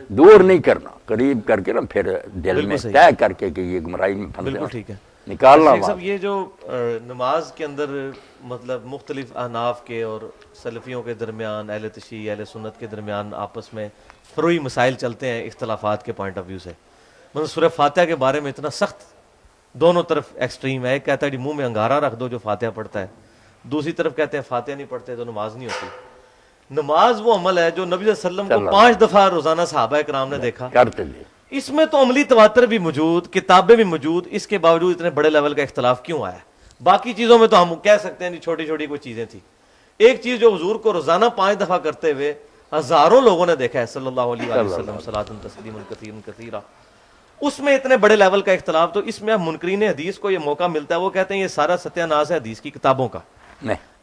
دور نہیں کرنا، قریب کر کے نا پھر دل میں طے کر کے کہ یہ گمراہی میں پھنسے بالکل ٹھیک ہے نکالنا شیخ صاحب یہ جو نماز کے اندر مطلب مختلف احناف کے اور سلفیوں کے درمیان، اہل تشیع اہل سنت کے درمیان آپس میں فروعی مسائل چلتے ہیں اختلافات کے پوائنٹ آف ویو سے. مطلب سورہ فاتحہ کے بارے میں اتنا سخت دونوں طرف ایکسٹریم ہے. ایک کہتا ہے جی منہ میں انگارہ رکھ دو جو فاتحہ پڑھتا ہے، دوسری طرف کہتے ہیں فاتحہ نہیں پڑھتے تو نماز نہیں ہوتی. نماز وہ عمل ہے جو نبی صلی اللہ علیہ وسلم کو 5 دفعہ روزانہ صحابہ کرام نے دیکھا کرتے تھے. اس میں تو عملی تواتر بھی موجود، کتابیں بھی موجود، اس کے باوجود اتنے بڑے لیول کا اختلاف کیوں آیا؟ باقی چیزوں میں تو ہم کہہ سکتے ہیں چھوٹی چھوٹی کوئی چیزیں تھیں. ایک چیز جو حضور کو روزانہ 5 دفعہ کرتے ہوئے ہزاروں لوگوں نے دیکھا ہے صلی اللہ علیہ وآلہ وسلم صلاۃ تسلیما کثیرا کثیرا، اس میں اتنے بڑے لیول کا اختلاف. تو اس میں منکرین حدیث کو یہ موقع ملتا ہے، وہ کہتے ہیں یہ سارا ستیہ ناز ہے حدیث کی کتابوں کا،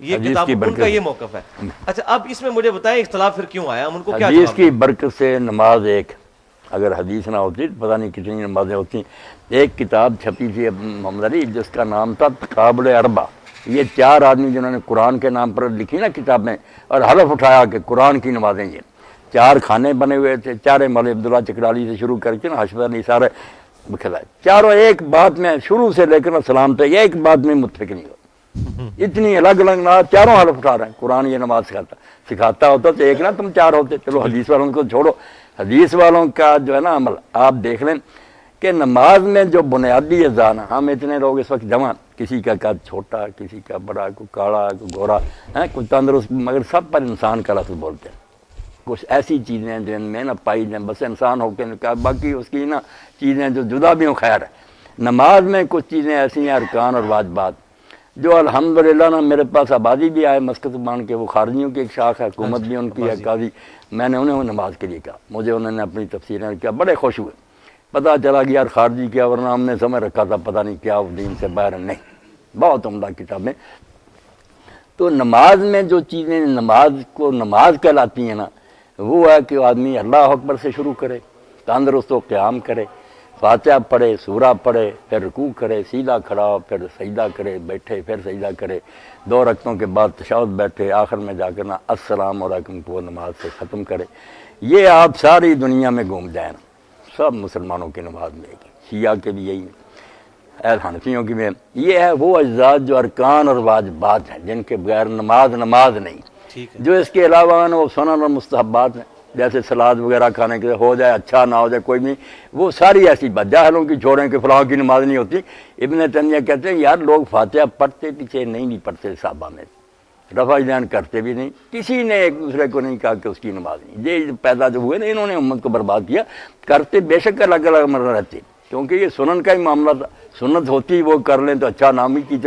یہ کتاب ان کا یہ موقف ہے. اچھا اب اس میں مجھے بتائیں اختلاف پھر کیوں آیا؟ ہم ان کو کیا حدیث کی برکت سے نماز ایک، اگر حدیث نہ ہوتی پتہ نہیں کتنی نمازیں ہوتی. ایک کتاب چھپی تھی محمد علی جس کا نام تھا تقابل اربع. یہ 4 آدمی جنہوں نے قرآن کے نام پر لکھی نا کتابیں اور حلف اٹھایا کہ قرآن کی نمازیں، یہ 4 خانے بنے ہوئے تھے، چارے مولوی عبداللہ چکرالی سے شروع کر کے نا حشمت علی سارے بکھلائے، چاروں ایک بات میں شروع سے لے کر سلام تک ایک بات میں متفق نہیں ہوتے. اتنی الگ الگ نماز، چاروں حلف اٹھا رہے ہیں قرآن یہ نماز سکھاتا ہوتا تو ایک نہ تم 4 ہوتے. چلو حدیث والوں کو چھوڑو، حدیث والوں کا جو ہے نا عمل آپ دیکھ لیں کہ نماز میں جو بنیادی اذان، ہم اتنے لوگ اس وقت جمع، کسی کا قد چھوٹا، کسی کا بڑا، کوئی کالا، کوئی گورا، کوئی تندرست، مگر سب پر انسان کا لفظ بولتے ہیں. کچھ ایسی چیزیں جن میں نہ پائی جائیں بس انسان ہو کے نکال، باقی اس کی نا چیزیں جو جدا بھی ہوں خیر ہے. نماز میں کچھ چیزیں ایسی ہیں ارکان اور واجبات جو الحمدللہ نا میرے پاس آبادی بھی آئے مسکت مان کے، وہ خارجیوں کی ایک شاخ ہے، حکومت بھی ان کی ہے قاضی. میں نے انہیں نماز کے لیے کہا، مجھے انہوں نے اپنی تفسیریں کیا، بڑے خوش ہوئے. پتہ چلا کہ یار خارجی کیا، ورنہ ہم نے سمجھ رکھا تھا پتہ نہیں کیا دین سے باہر. نہیں، بہت عمدہ کتابیں. تو نماز میں جو چیزیں نماز کو نماز کہلاتی ہیں نا، وہ ہے کہ آدمی اللہ اکبر سے شروع کرے، تندرست و قیام کرے، فاتحہ پڑھے، سورہ پڑھے، پھر رکوع کرے، سیدھا کھڑا ہو، پھر سجدہ کرے، بیٹھے، پھر سجدہ کرے، 2 رکعتوں کے بعد تشہد بیٹھے، آخر میں جا کر نا السلام علیکم کو نماز سے ختم کرے. یہ آپ ساری دنیا میں گھوم جائیں نا، سب مسلمانوں کی نماز میں ایک، شیعہ کے بھی یہی ہے، حنفیوں کی بھی. یہ ہے وہ اجزاء جو ارکان اور واجبات ہیں جن کے بغیر نماز نہیں. جو اس کے علاوہ ہیں وہ سنن اور مستحبات ہیں، جیسے سلاد وغیرہ کھانے کے ہو جائے اچھا نہ ہو جائے کوئی نہیں، وہ ساری ایسی بات جاہلوں کی چھوڑیں کہ فلاں کی نماز نہیں ہوتی. ابن تیمیہ کہتے ہیں یار لوگ فاتحہ پڑھتے پیچھے نہیں پڑھتے، صحابہ میں رفع دین کرتے بھی نہیں، کسی نے ایک دوسرے کو نہیں کہا کہ اس کی نماز نہیں. یہ پیدا جو ہوئے نا انہوں نے امت کو برباد کیا. کرتے بے شک الگ الگ مرہ رہتے کیونکہ یہ سنن کا ہی معاملہ تھا، سنت ہوتی وہ کر لیں تو اچھا نام ہی کی.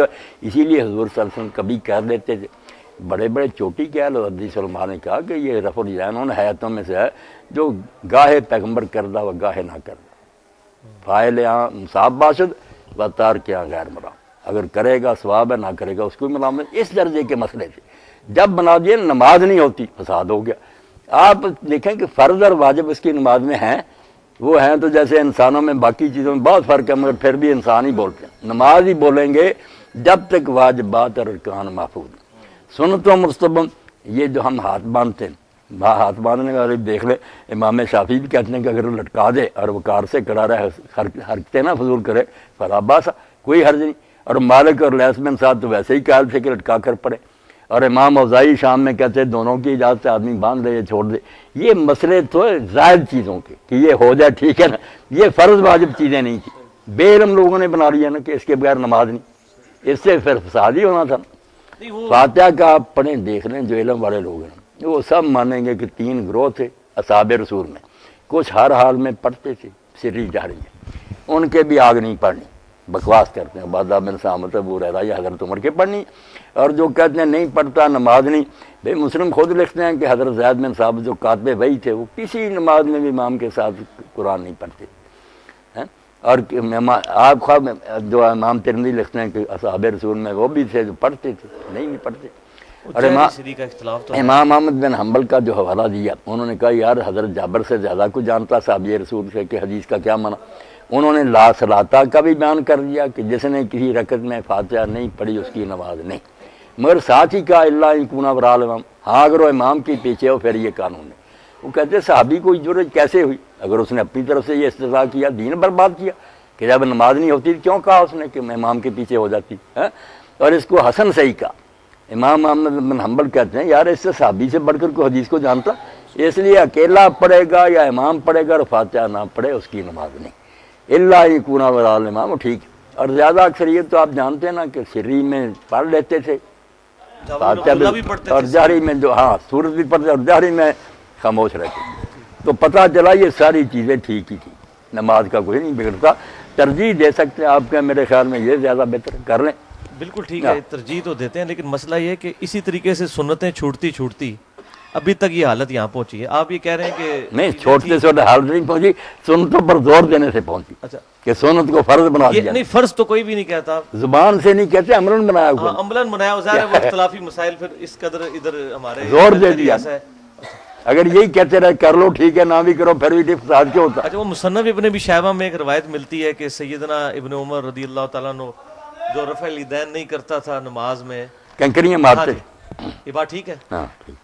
اسی لیے حضور صلی اللہ علیہ وسلم کبھی کہہ دیتے تھے، بڑے بڑے چوٹی کیا حدیث علماء نے کہا کہ یہ رفع الدین ان حیاتوں میں سے ہے جو گاہے پیغمبر کردہ و گاہے نہ کردہ، فاعل یہاں مصاب باشد و تارک یہاں غیر مرام، اگر کرے گا ثواب ہے، نہ کرے گا اس کو ملامت. اس درجے کے مسئلے تھے. جب بنا دیے نماز نہیں ہوتی فساد ہو گیا. آپ دیکھیں کہ فرض اور واجب اس کی نماز میں ہیں، وہ ہیں تو جیسے انسانوں میں باقی چیزوں میں بہت فرق ہے، مگر پھر بھی انسان ہی بولتے ہیں. نماز ہی بولیں گے جب تک واجبات اور ارکان محفوظ ہیں. سنت و مستحب یہ جو ہم ہاتھ باندھتے ہیں، ہاتھ باندھنے کا دیکھ لے امام شافعی بھی کہتے ہیں کہ اگر لٹکا دے اور وقار سے کڑا رہے، حرکتیں نہ فضول کرے فلا باس، کوئی حرج نہیں. اور مالک اور لیث بن سعد تو ویسے ہی قائل تھے کہ لٹکا کر پڑے. اور امام اوزاعی شام میں کہتے ہیں دونوں کی اجازت سے آدمی باندھ دے یا چھوڑ دے. یہ مسئلے تو زائد چیزوں کے کہ یہ ہو جائے ٹھیک ہے نا، یہ فرض واجب چیزیں نہیں تھیں. بے علم لوگوں نے بنا لیا نا کہ اس کے بغیر نماز نہیں، اس سے پھر فساد ہی ہونا تھا. فاتحہ کا آپ پڑھیں دیکھ لیں، جو علم والے لوگ ہیں وہ سب مانیں گے کہ 3 گروہ تھے اصحاب رسول میں. کچھ ہر حال میں پڑھتے تھے سری جہری میں، ان کے بھی آگ نہیں پڑھنی، بکواس کرتے ہیں. عبادہ بن سامت ابو ہریرہ یا حضرت عمر کے پڑھنی. اور جو کہتے ہیں نہیں پڑھتا نماز نہیں، بھائی مسلم خود لکھتے ہیں کہ حضرت زید بن ثابت جو کاتب وحی تھے وہ کسی نماز میں بھی امام کے ساتھ قرآن نہیں پڑھتے. اور آپ خواب جو امام ترمذی لکھتے ہیں کہ اصحاب رسول میں وہ بھی تھے جو پڑھتے تھے، نہیں بھی پڑھتے. اور امام احمد بن حنبل کا جو حوالہ دیا، انہوں نے کہا یار حضرت جابر سے زیادہ کوئی جانتا صحابی رسول سے کہ حدیث کا کیا معنی. انہوں نے لا صلاۃ کا بھی بیان کر دیا کہ جس نے کسی رکعت میں فاتحہ نہیں پڑھی اس کی نماز نہیں، مگر ساتھ ہی کہا اللہ ان کنا ورا الامام، ہاں اگر وہ امام کے پیچھے ہو پھر یہ قانون ہے. وہ کہتے ہیں صحابی کو ضرورت کیسے ہوئی؟ اگر اس نے اپنی طرف سے یہ استدعا کیا، دین برباد کیا کہ جب نماز نہیں ہوتی کیوں کہا اس نے کہ میں امام کے پیچھے ہو جاتی ہے؟ اور اس کو حسن صحیح کہا۔ امام احمد بن حنبل کہتے ہیں یار اس سے صحابی سے بڑھ کر کوئی حدیث کو جانتا، اس لیے اکیلا پڑھے گا یا امام پڑھے گا اور فاتحہ نہ پڑھے اس کی نماز نہیں، اللہ یکون وراء الامام، وہ ٹھیک ہے۔ اور زیادہ اکثریت تو آپ جانتے ہیں نا کہ سری میں پڑھ لیتے تھے فاتحہ بھی پڑھتے اور جہری میں جو سورت بھی پڑھتے اور جہری میں خاموش رہتے، تو پتہ چلا یہ ساری چیزیں ٹھیک ہی تھی، نماز کا کوئی نہیں بگڑتا۔ ترجیح دے سکتے ہیں آپ کا، میرے خیال میں یہ زیادہ بہتر کر لیں۔ بالکل ٹھیک ہے، ترجیح تو دیتے ہیں، لیکن مسئلہ یہ ہے کہ اسی طریقے سے سنتیں چھوٹتی ابھی تک یہ حالت یہاں پہنچی ہے۔ آپ یہ کہہ رہے ہیں کہ نہیں، چھوٹے حالت نہیں پہنچی، سنتوں پر زور دینے سے پہنچی اچھا کہ سنت کو فرض بنا دیا۔ نہیں، فرض تو کوئی بھی نہیں کہتا، زبان سے نہیں کہتے، عملاً بنایا ہوا، عملاً بنایا، ظاہر ہے وہ اختلافی مسائل پھر اس قدر ادھر ہمارے زور دے دیا۔ اگر یہی کہتے رہے کر لو ٹھیک ہے، نہ بھی کرو پھر بھی فساد کیوں ہوتا؟ اچھا، وہ مصنف ابن ابی شیبہ میں ایک روایت ملتی ہے کہ سیدنا ابن عمر رضی اللہ تعالیٰ عنہ جو رفع الیدین نہیں کرتا تھا نماز میں، کنکریاں مارتے، یہ بات ٹھیک ہے؟ ہاں ٹھیک،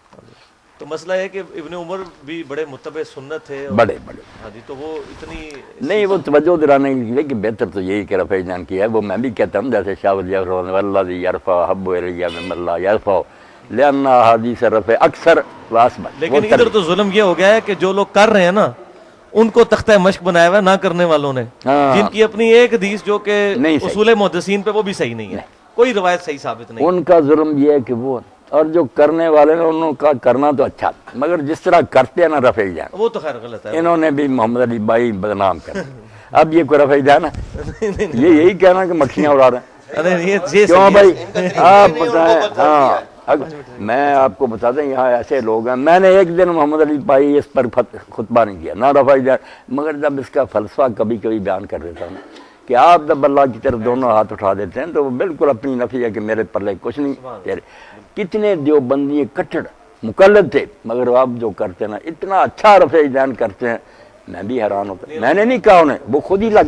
تو مسئلہ ہے کہ ابن عمر بھی بڑے متبع سنت تھے، بڑے ہاں جی، تو وہ اتنی نہیں، وہ توجہ دلانے کے لیے کہ بہتر تو یہی کہ رفع جان کی ہے، وہ میں بھی کہتا ہوں جیسے شاہ ولی والذی یرفع حب الیہ ممن لا یرفع لأن احادیث رفع اکثر واسبت۔ لیکن ادھر تو ظلم یہ ہو گیا ہے کہ جو لوگ کر رہے ہیں نا ان کو تختہ مشق بنایا ہوا ہے نہ کرنے والوں نے، جن کی اپنی ایک حدیث جو کہ اصول محدثین پہ وہ بھی صحیح نہیں ہے، کوئی روایت صحیح ثابت نہیں۔ ان کا ظلم یہ ہے کہ وہ اور جو کرنے والے نے انہوں کا کرنا تو اچھا، مگر جس طرح کرتے ہیں نا رفع جان، وہ تو خیر غلط ہے، انہوں نے بھی محمد علی بھائی بدنام کر دیا۔ اب یہ کوئی رفع جان ہے؟ یہ یہی کہنا کہ مکھیاں اڑا رہے ہیں، کیوں بھائی؟ آپ بتائیں، ہاں میں آپ کو بتا دیں یہاں ایسے لوگ ہیں، میں نے ایک دن محمد علی بھائی اس پر خطبہ نہیں کیا، نہ رفع جان، مگر جب اس کا فلسفہ کبھی کبھی بیان کر دیتا ہوں کہ آپ جب اللہ کی طرف دونوں ہاتھ اٹھا دیتے ہیں تو وہ بالکل اپنی نفی ہے کہ میرے پلے کچھ نہیں تیرے۔ کتنے دیوبندی کٹڑ مقلد تھے، مگر آپ جو کرتے ہیں نا اتنا اچھا رفع جان کرتے ہیں، میں بھی حیران ہوتا، میں نے نہیں کہا انہیں، وہ خود ہی لگ